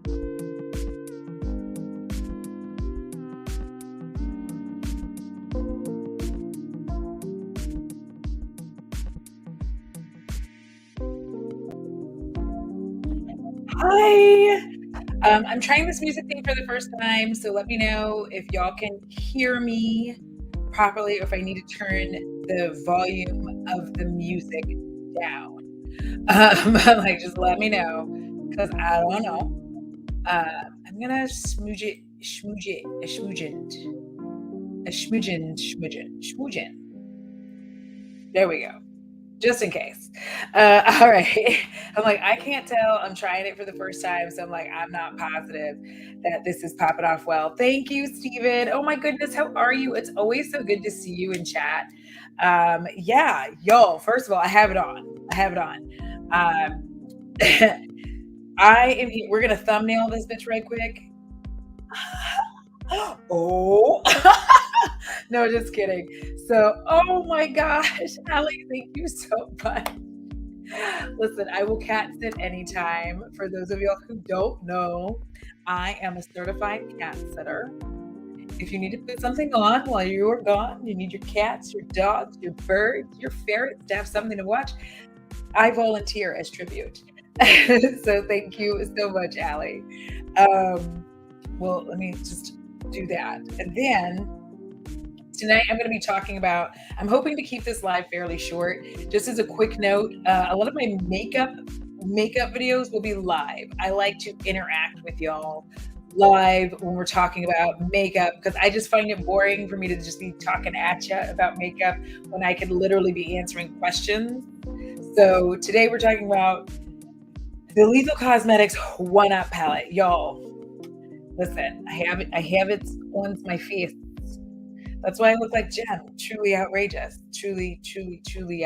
Hi. I'm trying this music thing for the first time, so let me know if y'all can hear me properly or if I need to turn the volume of the music down. Like, just let me know because I don't know. I'm gonna smooge it, a smoogen. There we go. Just in case. All right. I'm like, I can't tell. I'm trying it for the first time. So I'm like, I'm not positive that this is popping off well. Thank you, Steven. Oh my goodness. How are you? It's always so good to see you in chat. Yeah, yo, first of all, I have it on. I have it on. I am here. We're going to thumbnail this bitch right quick. Oh, no, just kidding. So, oh my gosh, Allie, thank you so much. Listen, I will cat sit anytime. For those of y'all who don't know, I am a certified cat sitter. If you need to put something on while you are gone, you need your cats, your dogs, your birds, your ferrets to have something to watch, I volunteer as tribute. So thank you so much, Allie. Well, let me just do that. And then tonight I'm going to be talking about, I'm hoping to keep this live fairly short. Just as a quick note, a lot of my makeup videos will be live. I like to interact with y'all live when we're talking about makeup because I just find it boring for me to just be talking at you about makeup when I could literally be answering questions. So today we're talking about the Lethal Cosmetics 1-Up palette. Y'all, listen, I have it on my face. That's why I look like Jem. Truly outrageous. Truly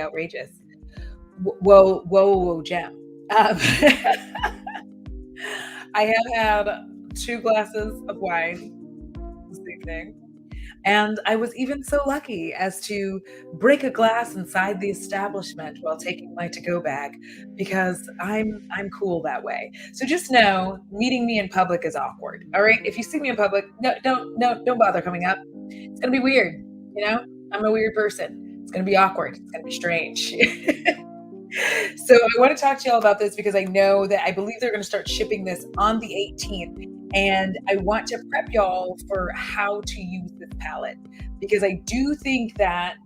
outrageous. Whoa, Jem. I have had 2 glasses of wine this evening. And I was even so lucky as to break a glass inside the establishment while taking my to-go bag because I'm cool that way. So just know, meeting me in public is awkward. All right, if you see me in public, don't bother coming up. It's gonna be weird. You know, I'm a weird person. It's gonna be awkward. It's gonna be strange. So I want to talk to y'all about this because I know that I believe they're going to start shipping this on the 18th. And I want to prep y'all for how to use this palette because I do think that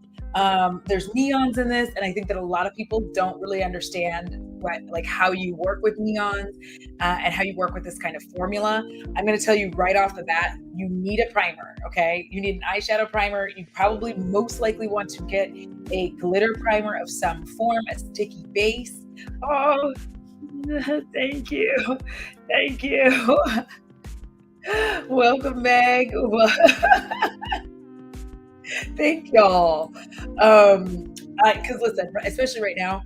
there's neons in this. And I think that a lot of people don't really understand how you work with neons and how you work with this kind of formula. I'm going to tell you right off the bat, you need a primer, okay? You need an eyeshadow primer. You probably most likely want to get a glitter primer of some form, a sticky base. Oh, thank you. Thank you. Welcome, Meg. Thank y'all. Because listen, especially right now,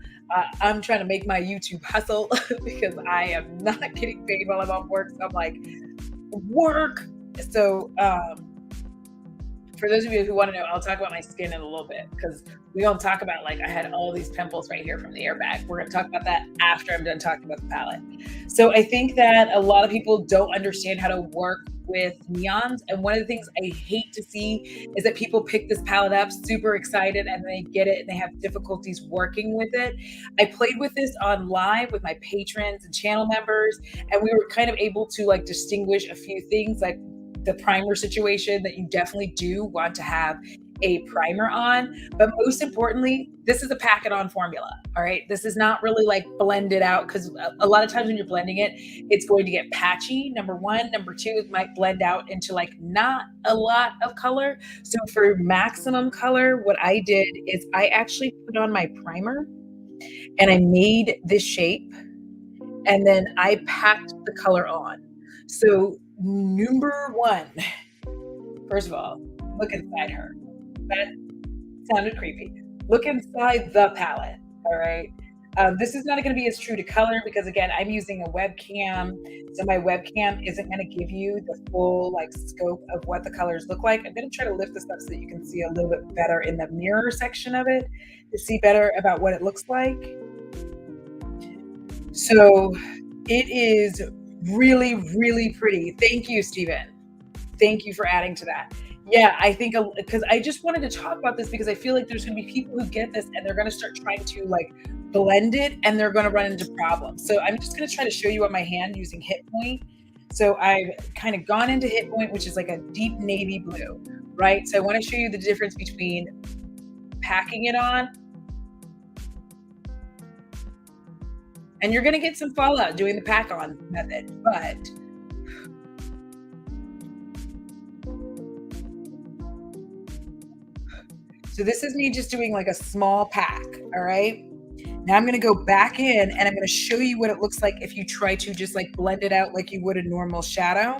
I'm trying to make my YouTube hustle because I am not getting paid while I'm off work. So I'm like, work. So for those of you who want to know, I'll talk about my skin in a little bit because we don't talk about I had all these pimples right here from the airbag. We're going to talk about that after I'm done talking about the palette. So I think that a lot of people don't understand how to work with neons. And one of the things I hate to see is that people pick this palette up super excited and they get it and they have difficulties working with it. I played with this on live with my patrons and channel members, and we were kind of able to distinguish a few things like the primer situation that you definitely do want to have a primer on. But most importantly, this is a pack it on formula. All right. This is not really blended out because a lot of times when you're blending it, it's going to get patchy. Number one. Number two, it might blend out into not a lot of color. So for maximum color, what I did is I actually put on my primer and I made this shape and then I packed the color on. So number one, first of all, look inside her. That sounded creepy. Look inside the palette, all right? This is not going to be as true to color because, again, I'm using a webcam, so my webcam isn't going to give you the full scope of what the colors look like. I'm going to try to lift this up so that you can see a little bit better in the mirror section of it to see better about what it looks like. So it is Really, really pretty. Thank you, Stephen. Thank you for adding to that. Yeah, I think because I just wanted to talk about this because I feel like there's going to be people who get this and they're going to start trying to like blend it and they're going to run into problems. So I'm just going to try to show you on my hand using Hit Point. So I've kind of gone into Hit Point, which is like a deep navy blue, right? So I want to show you the difference between packing it on, and you're going to get some fallout doing the pack on method, but so this is me just doing like a small pack, all right? Now I'm gonna go back in and I'm gonna show you what it looks like if you try to just like blend it out like you would a normal shadow.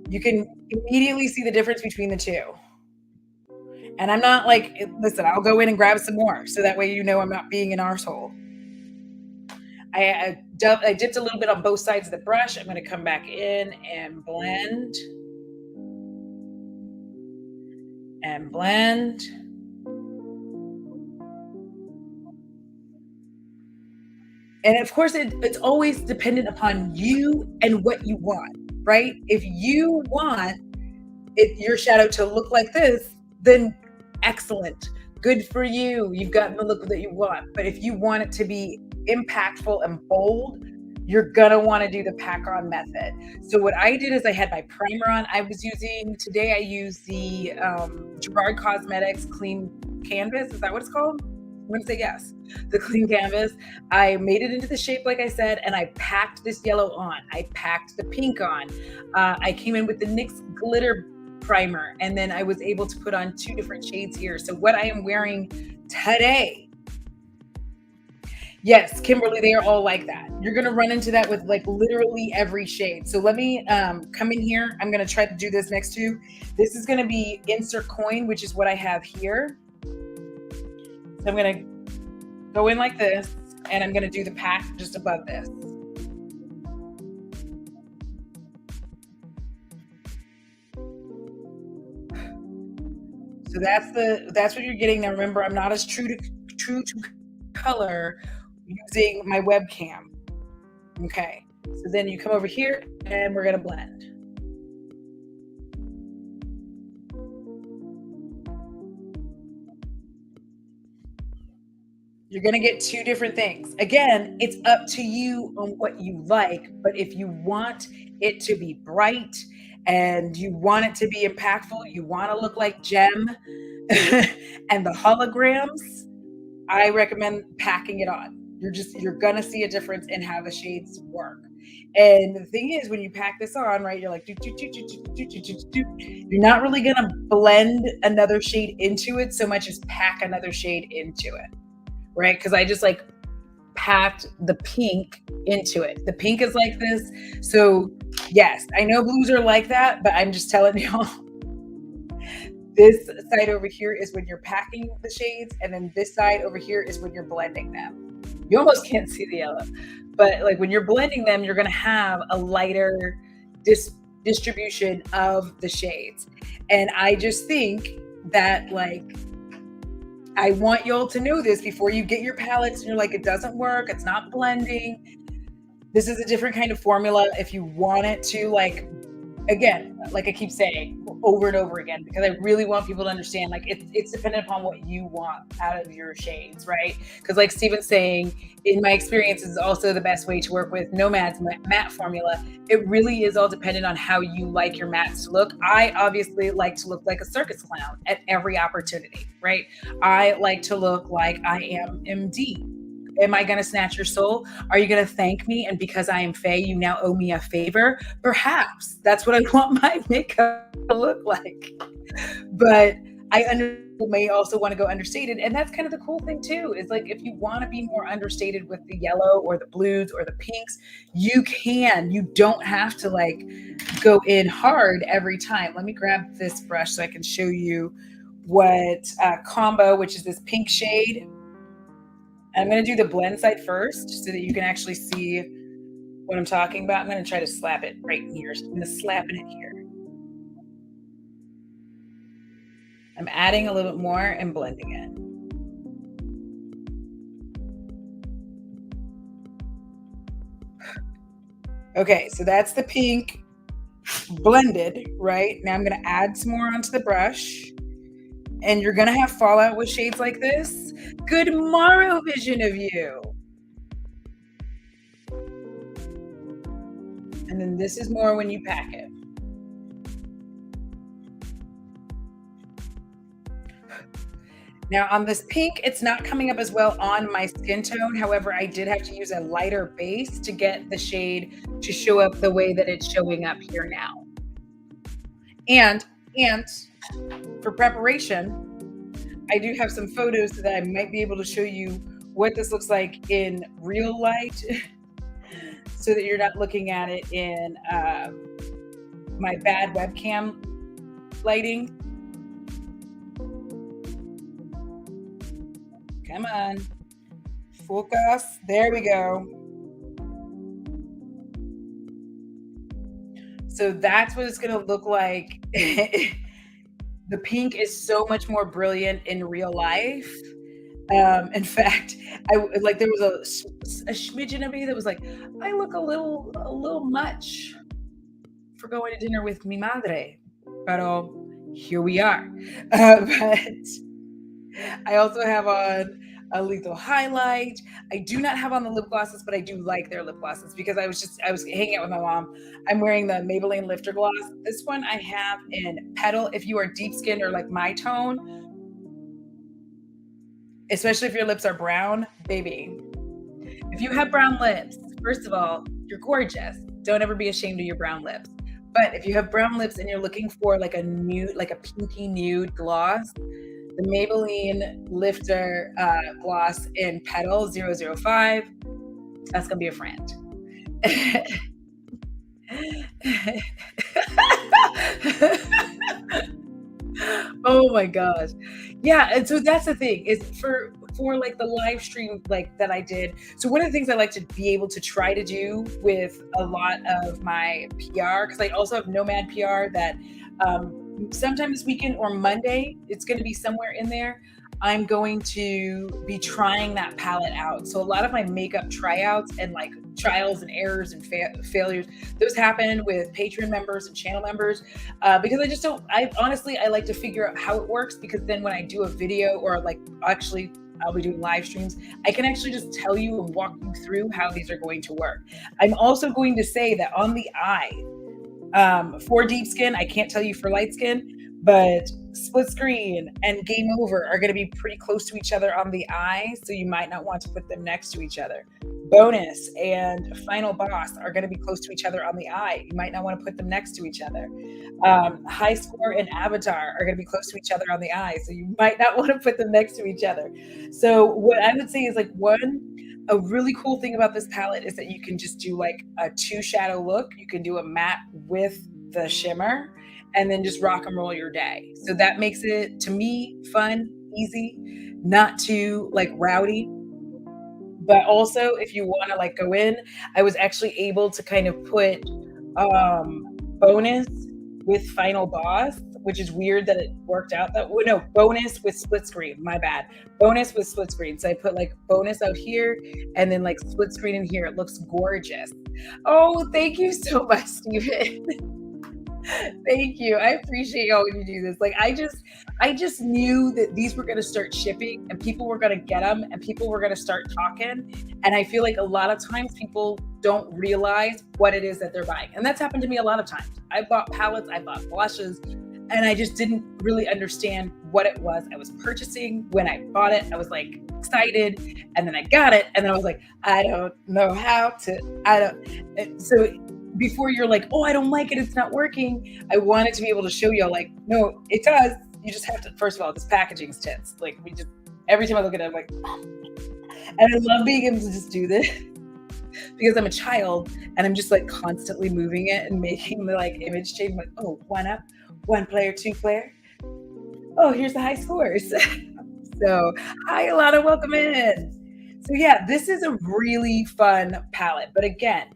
You can immediately see the difference between the two. And I'm not like, listen, I'll go in and grab some more so that way you know I'm not being an arsehole. I dipped a little bit on both sides of the brush. I'm gonna come back in and blend. And of course, it's always dependent upon you and what you want, right? If you want your shadow to look like this, then excellent. Good for you. You've gotten the look that you want. But if you want it to be impactful and bold, you're going to want to do the pack on method. So what I did is I had my primer on. I used the Gerard Cosmetics Clean Canvas. Is that what it's called? I'm going to say yes. The Clean Canvas. I made it into the shape, like I said, and I packed this yellow on. I packed the pink on. I came in with the NYX Glitter primer, and then I was able to put on 2 different shades here. So what I am wearing today, yes, Kimberly, they are all like that. You're going to run into that with like literally every shade. So let me come in here. I'm going to try to do this next to you. This is going to be Insert Coin, which is what I have here. So I'm going to go in like this, and I'm going to do the pack just above this. So that's what you're getting. Now remember, I'm not as true to color using my webcam. Okay. So then you come over here and we're gonna blend. You're going to get 2 different things. Again, it's up to you on what you like, but if you want it to be bright and you want it to be impactful, you want to look like Gem and the holograms, I recommend packing it on. You're going to see a difference in how the shades work. And the thing is, when you pack this on, right, you're like, you're not really going to blend another shade into it so much as pack another shade into it. Right? Because I just like packed the pink into it. The pink is like this. So yes, I know blues are like that, but I'm just telling y'all, this side over here is when you're packing the shades, and then this side over here is when you're blending them. You almost can't see the yellow, but like when you're blending them, you're going to have a lighter distribution of the shades. And I just think that like, I want y'all to know this before you get your palettes and you're like, it doesn't work, it's not blending. This is a different kind of formula if you want it to, like, again, like I keep saying over and over again, because I really want people to understand, like, it's dependent upon what you want out of your shades, right? Because like Steven's saying, in my experience, is also the best way to work with Nomad's matte formula. It really is all dependent on how you like your mattes to look. I obviously like to look like a circus clown at every opportunity, right? I like to look like I am MD. Am I going to snatch your soul? Are you going to thank me? And because I am Faye, you now owe me a favor? Perhaps that's what I want my makeup to look like. But I may also want to go understated. And that's kind of the cool thing too, is like, if you want to be more understated with the yellow or the blues or the pinks, you can. You don't have to like go in hard every time. Let me grab this brush so I can show you what combo, which is this pink shade. I'm going to do the blend side first so that you can actually see what I'm talking about. I'm going to try to slap it right in here. So I'm going to slap it in here. I'm adding a little bit more and blending it. Okay, so that's the pink blended, right? Now I'm gonna add some more onto the brush, and you're gonna have fallout with shades like this. Good morrow, vision of you. And then this is more when you pack it. Now on this pink, it's not coming up as well on my skin tone. However, I did have to use a lighter base to get the shade to show up the way that it's showing up here now. And and for preparation, I do have some photos that I might be able to show you what this looks like in real light so that you're not looking at it in my bad webcam lighting. Come on, focus. There we go. So that's what it's going to look like. The pink is so much more brilliant in real life. In fact, I like there was a smidgen of me that was like, I look a little much for going to dinner with mi madre, but here we are. But I also have on a lethal highlight. I do not have on the lip glosses, but I do like their lip glosses because I was hanging out with my mom. I'm wearing the Maybelline Lifter Gloss. This one I have in Petal. If you are deep skinned or like my tone, especially if your lips are brown, baby. If you have brown lips, first of all, you're gorgeous. Don't ever be ashamed of your brown lips. But if you have brown lips and you're looking for like a nude, like a pinky nude gloss, the Maybelline Lifter gloss in Petal 005, that's gonna be a friend. Oh my gosh. Yeah, and so that's the thing is for like the live stream like that I did. So one of the things I like to be able to try to do with a lot of my PR, because I also have Nomad PR that sometime this weekend or Monday, it's going to be somewhere in there. I'm going to be trying that palette out. So a lot of my makeup tryouts and like trials and errors and failures, those happen with Patreon members and channel members because I just don't. I honestly I like to figure out how it works because then when I do a video or like actually I'll be doing live streams, I can actually just tell you and walk you through how these are going to work. I'm also going to say that on the eye, for deep skin, I can't tell you for light skin, but split screen and game over are going to be pretty close to each other on the eye, so you might not want to put them next to each other. Bonus and final boss are going to be close to each other on the eye. You might not want to put them next to each other. High score and avatar are going to be close to each other on the eye, so you might not want to put them next to each other. So what I would say is like a really cool thing about this palette is that you can just do like a 2 shadow look. You can do a matte with the shimmer and then just rock and roll your day. So that makes it, to me, fun, easy, not too like rowdy. But also if you want to like go in, I was actually able to kind of put bonus with final boss, which is weird that it worked out that way. No, bonus with split screen. My bad. Bonus with split screen. So I put like bonus out here and then like split screen in here. It looks gorgeous. Oh, thank you so much, Steven. Thank you. I appreciate y'all when you do this. Like I just knew that these were going to start shipping and people were going to get them and people were going to start talking. And I feel like a lot of times people don't realize what it is that they're buying. And that's happened to me a lot of times. I bought palettes, I bought blushes, and I just didn't really understand what it was I was purchasing. When I bought it, I was like excited, and then I got it, and then I was like, I don't know how to, I don't. So before you're like, oh, I don't like it, it's not working, I wanted to be able to show y'all like, no, it does. You just have to, first of all, this packaging's tense. Like every time I look at it, I'm like, oh. And I love being able to just do this because I'm a child and I'm just like constantly moving it and making the like image change. I'm like, oh, one up, 1 player, 2 player. Oh, here's the high scores. So hi, Alana, welcome in. So yeah, this is a really fun palette. But again,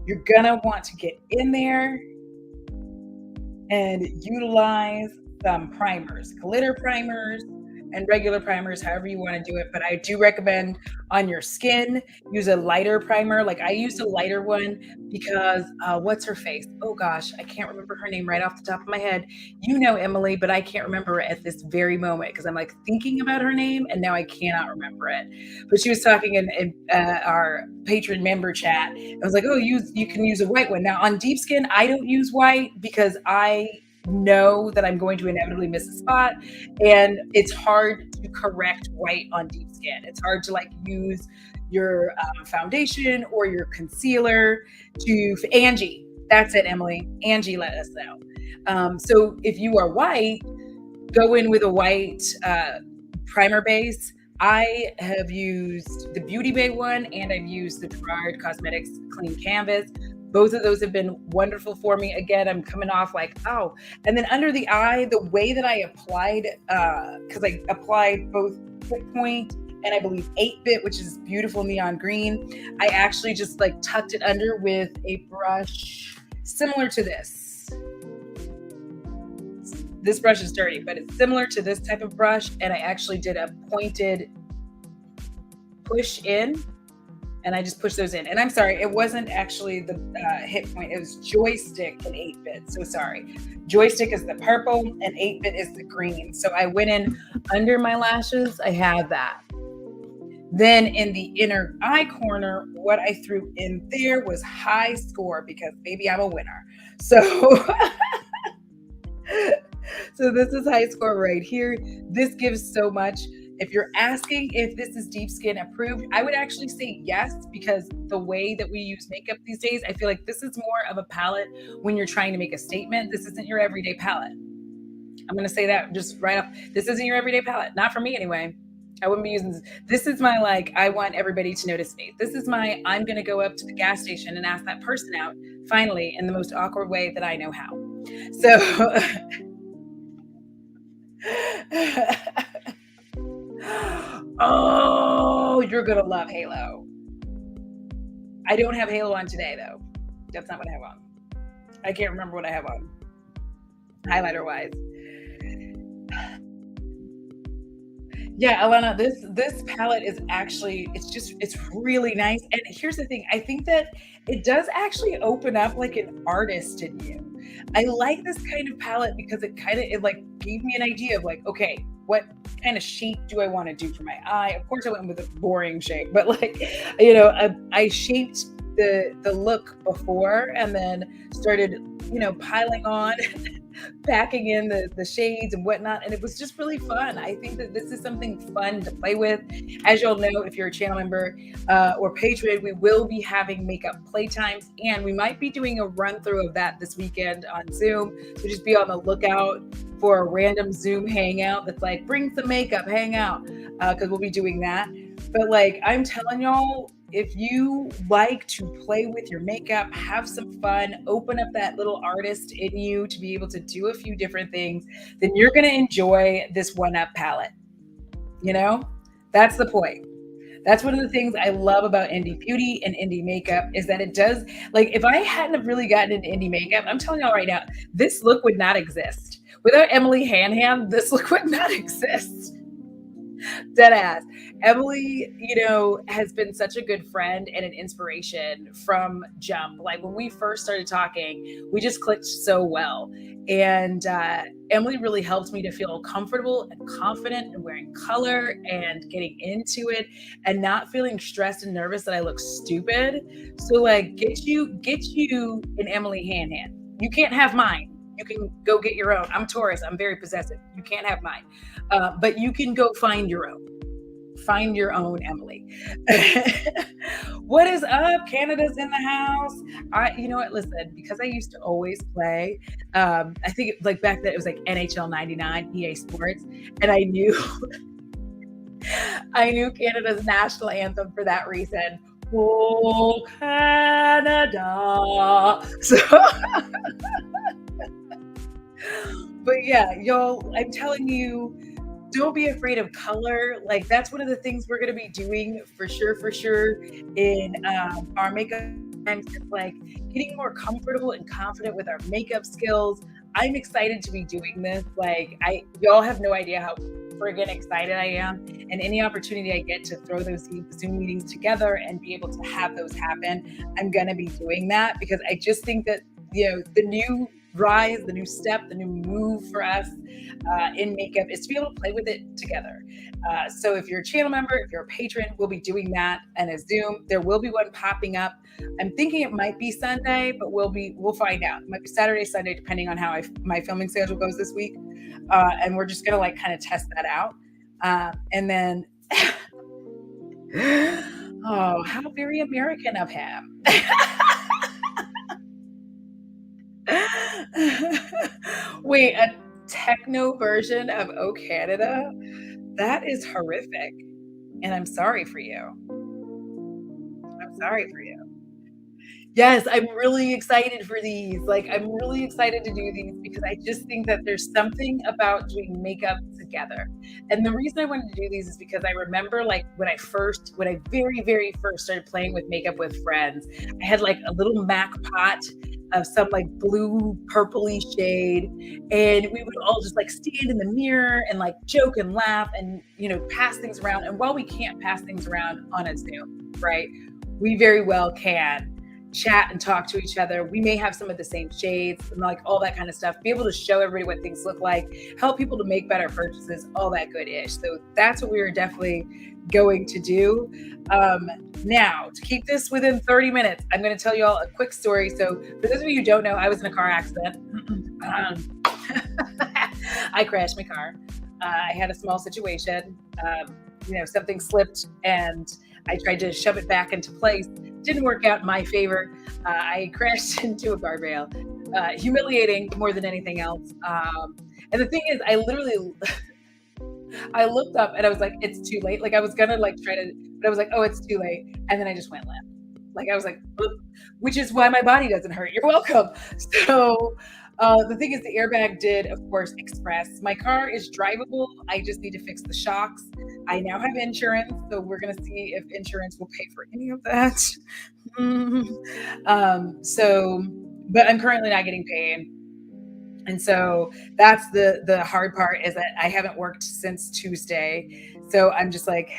you're gonna want to get in there and utilize some primers, glitter primers and regular primers, however you want to do it. But I do recommend on your skin, use a lighter primer. Like I used a lighter one because what's her face? Oh gosh, I can't remember her name right off the top of my head. You know Emily, but I can't remember it at this very moment because I'm like thinking about her name and now I cannot remember it. But she was talking in our patron member chat. I was like, oh, you can use a white one. Now on deep skin, I don't use white because I know that I'm going to inevitably miss a spot. And it's hard to correct white on deep skin. It's hard to like use your foundation or your concealer to Angie. That's it, Emily. Angie let us know. So if you are white, go in with a white primer base. I have used the Beauty Bay one and I've used the Gerard Cosmetics Clean Canvas. Both of those have been wonderful for me. Again, I'm coming off like, oh, and then under the eye, the way that I applied, because I applied both Hit Point and I believe 8-bit, which is beautiful neon green. I actually just like tucked it under with a brush similar to this. This brush is dirty, but it's similar to this type of brush. And I actually did a pointed push in and I just pushed those in. And I'm sorry, it wasn't actually the Hit Point. It was Joystick and 8-bit. So sorry. Joystick is the purple and 8-bit is the green. So I went in under my lashes. I have that. Then in the inner eye corner, what I threw in there was high score because baby, I'm a winner. So so this is high score right here. This gives so much. If you're asking if this is deep skin approved, I would actually say yes, because the way that we use makeup these days, I feel like this is more of a palette when you're trying to make a statement. This isn't your everyday palette. I'm going to say that just right off. This isn't your everyday palette. Not for me anyway. I wouldn't be using this. This is my, like, I want everybody to notice me. This is my, I'm going to go up to the gas station and ask that person out, finally, in the most awkward way that I know how. So, oh, you're going to love Halo. I don't have Halo on today, though. That's not what I have on. I can't remember what I have on, highlighter-wise. Yeah, Alana, this palette is actually, it's really nice. And here's the thing, I think that it does actually open up like an artist in you. I like this kind of palette because it like gave me an idea of like, okay, what kind of shape do I want to do for my eye? Of course I went with a boring shape, but like, you know, I shaped the look before and then started, you know, piling on packing in the shades and whatnot, and it was just really fun. I think that this is something fun to play with. As you'll know, if you're a channel member or patron, we will be having makeup playtimes, and we might be doing a run through of that this weekend on Zoom. So just be on the lookout for a random Zoom hangout that's like, bring some makeup, hang out, because we'll be doing that. But like, I'm telling y'all, if you like to play with your makeup, have some fun, open up that little artist in you to be able to do a few different things, then you're going to enjoy this one-up palette. You know, that's the point. That's one of the things I love about indie beauty and indie makeup is that it does, like, if I hadn't have really gotten into indie makeup, I'm telling y'all right now, this look would not exist. Without Emily Hanham, this look would not exist. Dead ass. Emily, you know, has been such a good friend and an inspiration from jump. Like when we first started talking, we just clicked so well. And Emily really helped me to feel comfortable and confident in wearing color and getting into it and not feeling stressed and nervous that I look stupid. So like get you an Emily Hanhan. You can't have mine. You can go get your own. I'm Taurus. I'm very possessive. You can't have mine. But you can go find your own. Find your own, Emily. What is up? Canada's in the house. You know what? Listen, because I used to always play, I think like back then it was like NHL 99, EA Sports. And I knew Canada's national anthem for that reason. Oh, Canada. So but yeah, y'all, I'm telling you, don't be afraid of color. Like that's one of the things we're going to be doing for sure in our makeup times. It's like getting more comfortable and confident with our makeup skills. I'm excited to be doing this. Like, y'all have no idea how friggin' excited I am. And any opportunity I get to throw those Zoom meetings together and be able to have those happen, I'm gonna be doing that because I just think that, the new rise, the new step, the new move for us in makeup is to be able to play with it together. So if you're a channel member, if you're a patron, we'll be doing that and a Zoom. There will be one popping up. I'm thinking it might be Sunday, but we'll find out. It might be Saturday, Sunday, depending on how my filming schedule goes this week. And we're just gonna like kind of test that out. And then, oh, how very American of him. Wait, a techno version of Oh Canada? That is horrific. And I'm sorry for you. I'm sorry for you. Yes, I'm really excited for these. Like, I'm really excited to do these because I just think that there's something about doing makeup together. And the reason I wanted to do these is because I remember like when I very, very first started playing with makeup with friends, I had like a little MAC pot of some like blue purpley shade. And we would all just like stand in the mirror and like joke and laugh and, pass things around. And while we can't pass things around on a Zoom, right? We very well can chat and talk to each other. We may have some of the same shades and like all that kind of stuff, be able to show everybody what things look like, help people to make better purchases, all that good ish. So that's what we are definitely going to do. Now, to keep this within 30 minutes, I'm going to tell you all a quick story. So for those of you who don't know, I was in a car accident. I crashed my car. I had a small situation. Something slipped and I tried to shove it back into place. Didn't work out in my favor. I crashed into a guardrail. Humiliating more than anything else. And the thing is, I looked up and I was like, it's too late. Like I was gonna like try to, but I was like, oh, it's too late. And then I just went limp. Like I was like, oop, which is why my body doesn't hurt. You're welcome. So the thing is, the airbag did, of course, express. My car is drivable. I just need to fix the shocks. I now have insurance, so we're going to see if insurance will pay for any of that. But I'm currently not getting paid. And so that's the hard part is that I haven't worked since Tuesday. So I'm just like,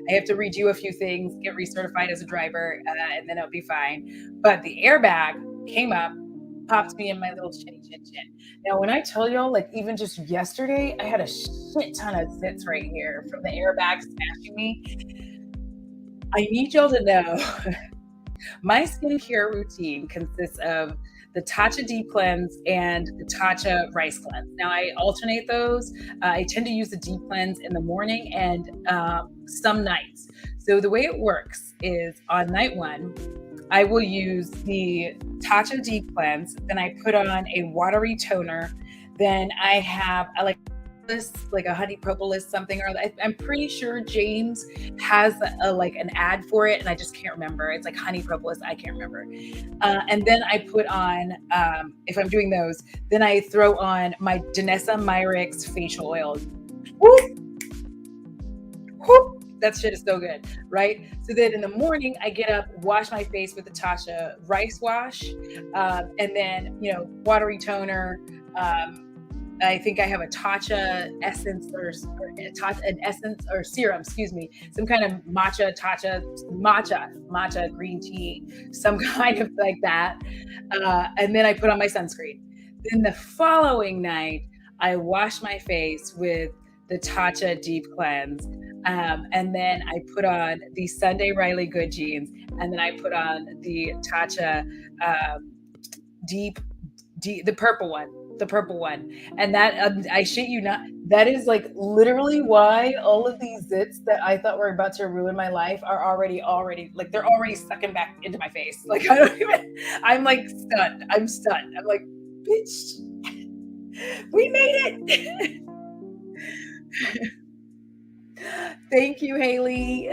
I have to redo a few things, get recertified as a driver, and then it'll be fine. But the airbag came up, popped me in my little chinny chin chin. Now, when I tell y'all, like even just yesterday, I had a shit ton of zits right here from the airbag smashing me. I need y'all to know my skincare routine consists of the Tatcha Deep Cleanse and the Tatcha Rice Cleanse. Now, I alternate those. I tend to use the Deep Cleanse in the morning and some nights. So the way it works is on night one, I will use the Tatcha Deep Cleanse. Then I put on a watery toner. Then I have like a honey propolis something or other. I'm pretty sure James has an ad for it and I just can't remember. It's like honey propolis. I can't remember. And then I put on, if I'm doing those, then I throw on my Danessa Myricks facial oil. Whoop! Whoop! That shit is so good, right? So then in the morning, I get up, wash my face with the Tatcha rice wash, and then, watery toner. I think I have a Tatcha essence an essence or serum, excuse me, some kind of matcha green tea, some kind of like that. And then I put on my sunscreen. Then the following night, I wash my face with the Tatcha Deep Cleanse. And then I put on the Sunday Riley Good jeans. And then I put on the Tatcha the purple one. And that, I shit you not, that is like literally why all of these zits that I thought were about to ruin my life are already, like they're already sucking back into my face. Like I'm like stunned. I'm stunned. I'm like, bitch, we made it. Thank you, Haley.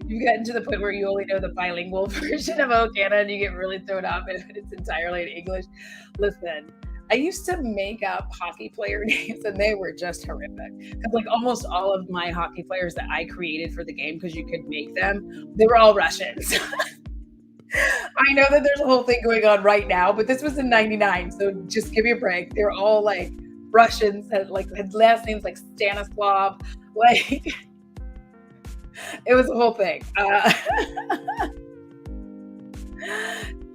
You've gotten to the point where you only know the bilingual version of Okana and you get really thrown off if it's entirely in English. Listen, I used to make up hockey player names and they were just horrific. Because like almost all of my hockey players that I created for the game, because you could make them, they were all Russians. I know that there's a whole thing going on right now, but this was in '99, so just give me a break. They're all like Russians, had last names like Stanislav. Like it was a whole thing.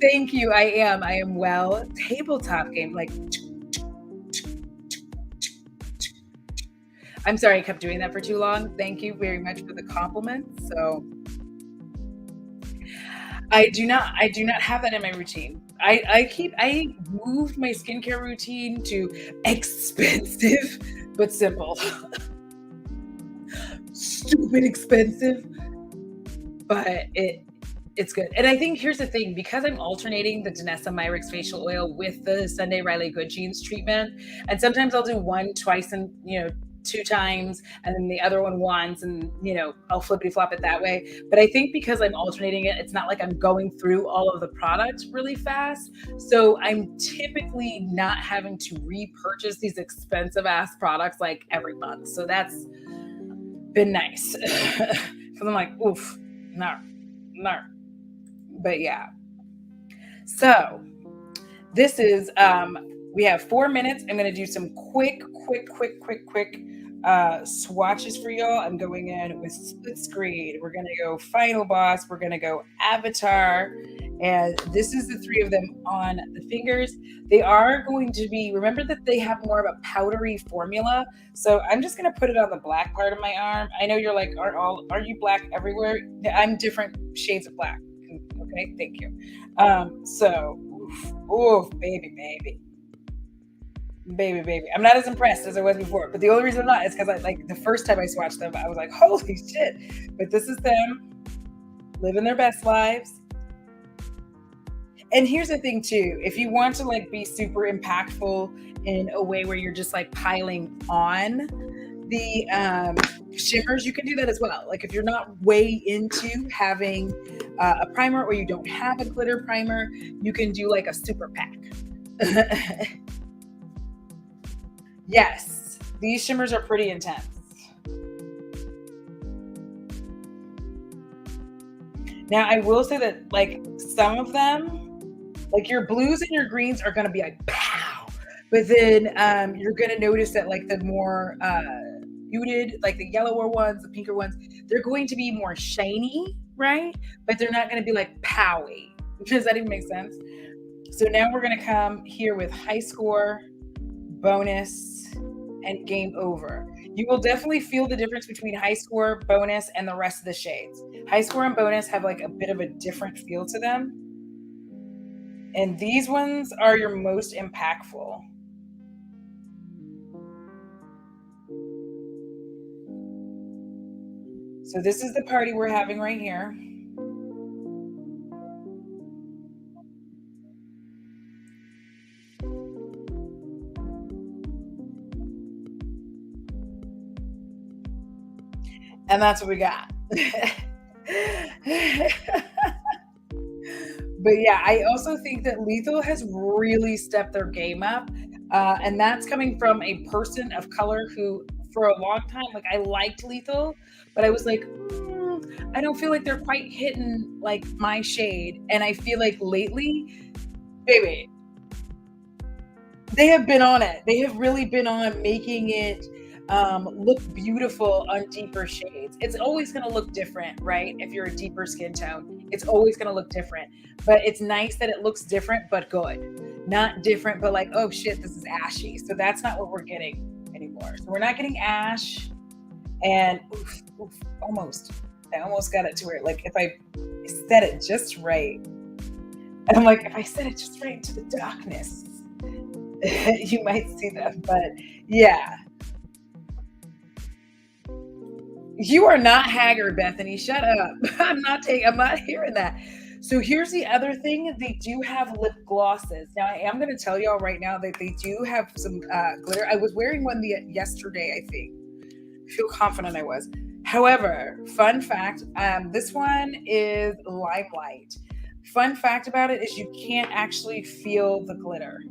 Thank you. I am well. Tabletop game. Like I'm sorry I kept doing that for too long. Thank you very much for the compliment. So I do not have that in my routine. I moved my skincare routine to expensive but simple. Stupid expensive, but it's good. And I think here's the thing, because I'm alternating the Danessa Myricks facial oil with the Sunday Riley Good Genes treatment, and sometimes I'll do one twice and two times, and then the other one once, and I'll flippity flop it that way. But I think because I'm alternating it, it's not like I'm going through all of the product really fast. So I'm typically not having to repurchase these expensive ass products like every month. So that's been nice. Because I'm like, oof, no. But yeah. So this is we have 4 minutes. I'm going to do some quick swatches for y'all. I'm going in with split screen. We're going to go final boss. We're going to go avatar. And this is the 3 of them on the fingers. They are going to be, remember that they have more of a powdery formula. So I'm just going to put it on the black part of my arm. I know you're like, are you black everywhere? I'm different shades of black. Okay, thank you. So, oof, baby. I'm not as impressed as I was before, but the only reason I'm not is because the first time I swatched them, I was like, holy shit. But this is them living their best lives. And here's the thing too, if you want to be super impactful in a way where you're just piling on the shimmers, you can do that as well. Like if you're not way into having a primer, or you don't have a glitter primer, you can do a super pack. Yes, these shimmers are pretty intense. Now I will say that some of them, your blues and your greens, are going to be pow, but then you're going to notice that the more muted, the yellower ones, the pinker ones, they're going to be more shiny, right? But they're not going to be powy. Does that even make sense? So now we're going to come here with high score, bonus, and game over. You will definitely feel the difference between high score, bonus, and the rest of the shades. High score and bonus have a bit of a different feel to them. And these ones are your most impactful. So this is the party we're having right here. And that's what we got. But yeah, I also think that Lethal has really stepped their game up. And that's coming from a person of color who, for a long time, I liked Lethal, but I was like, I don't feel like they're quite hitting my shade. And I feel like lately, baby, they have been on it. They have really been on making it look beautiful on deeper shades. It's always going to look different, right? If you're a deeper skin tone, it's always going to look different. But it's nice that it looks different, but good. Not different, but oh shit, this is ashy. So that's not what we're getting anymore. So we're not getting ash. And almost. I almost got it to where if I set it just right. And I'm if I set it just right into the darkness, you might see them. But yeah. You are not haggard, Bethany. Shut up. I'm not hearing that. So here's the other thing. They do have lip glosses. Now I am going to tell y'all right now that they do have some glitter. I was wearing one yesterday, I think. I feel confident I was. However, fun fact, this one is Limelight. Fun fact about it is you can't actually feel the glitter.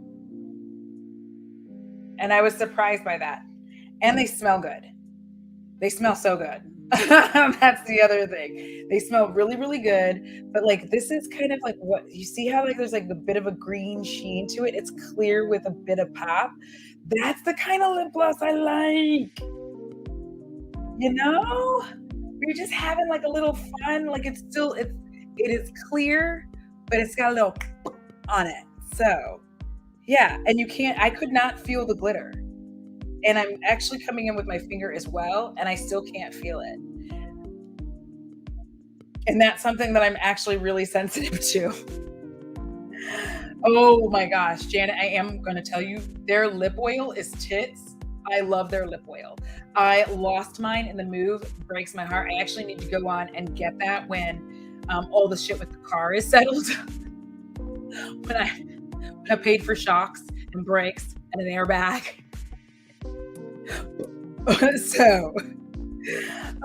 And I was surprised by that. And they smell good. They smell so good. That's the other thing. They smell really, really good, but, like, this is kind of like what you see how, like, there's, like, a bit of a green sheen to it? It's clear with a bit of pop. That's the kind of lip gloss I like, you know? We're just having, like, a little fun, like, it is clear, but it's got a little on it. So, yeah, and I could not feel the glitter, and I'm actually coming in with my finger as well, and I still can't feel it. And that's something that I'm actually really sensitive to. Oh my gosh, Janet, I am gonna tell you, their lip oil is tits. I love their lip oil. I lost mine in the move, breaks my heart. I actually need to go on and get that when, all the shit with the car is settled. When I paid for shocks and brakes and an airbag. So,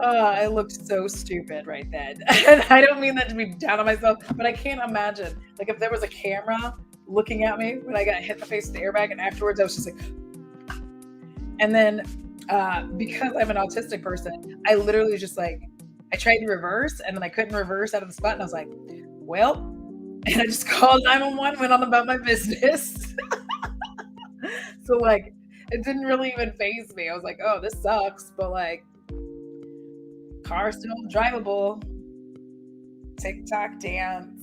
I looked so stupid right then. And I don't mean that to be down on myself, but I can't imagine, like, if there was a camera looking at me when I got hit in the face with the airbag, and afterwards I was just like, and then, because I'm an autistic person, I literally just like, I tried to reverse and then I couldn't reverse out of the spot, and I was like, well, and I just called 911, went on about my business. So like, it didn't really even phase me. I was like, oh, this sucks, but like, car still drivable. TikTok dance.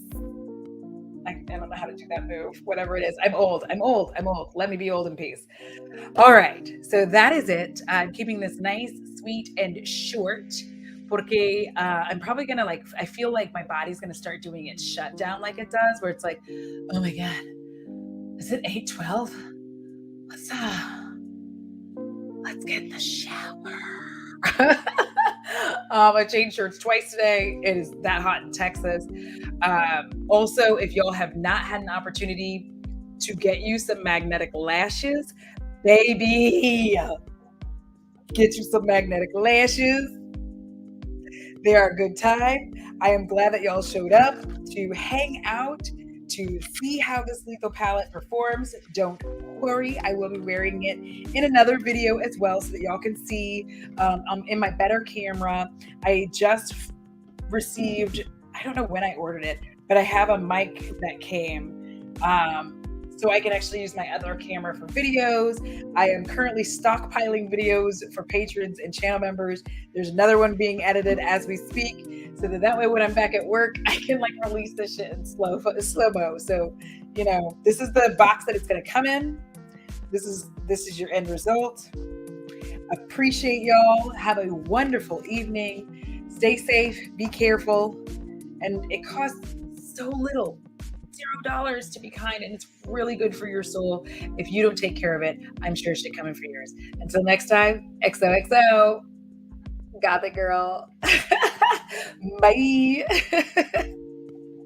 I don't know how to do that move. Whatever it is. I'm old. I'm old. I'm old. Let me be old in peace. All right. So that is it. I'm keeping this nice, sweet, and short. Porque I'm probably gonna like. I feel like my body's gonna start doing its shutdown like it does, where it's like, oh my god, is it 8:12? Let's get in the shower. I changed shirts twice today. It is that hot in Texas. Also, if y'all have not had an opportunity to get you some magnetic lashes, baby, get you some magnetic lashes. They are a good time. I am glad that y'all showed up to hang out, to see how this lethal palette performs. Don't worry, I will be wearing it in another video as well so that y'all can see. I'm in my better camera. I just received, I don't know when I ordered it, but I have a mic that came. So I can actually use my other camera for videos. I am currently stockpiling videos for patrons and channel members. There's another one being edited as we speak, so that way when I'm back at work, I can like release this shit in slow-mo. So, you know, this is the box that it's gonna come in. This is your end result. Appreciate y'all. Have a wonderful evening. Stay safe, be careful, and it costs so little. $0 to be kind, and it's really good for your soul. If you don't take care of it, I'm sure shit coming for yours. Until next time, XOXO. Got it, girl. Bye.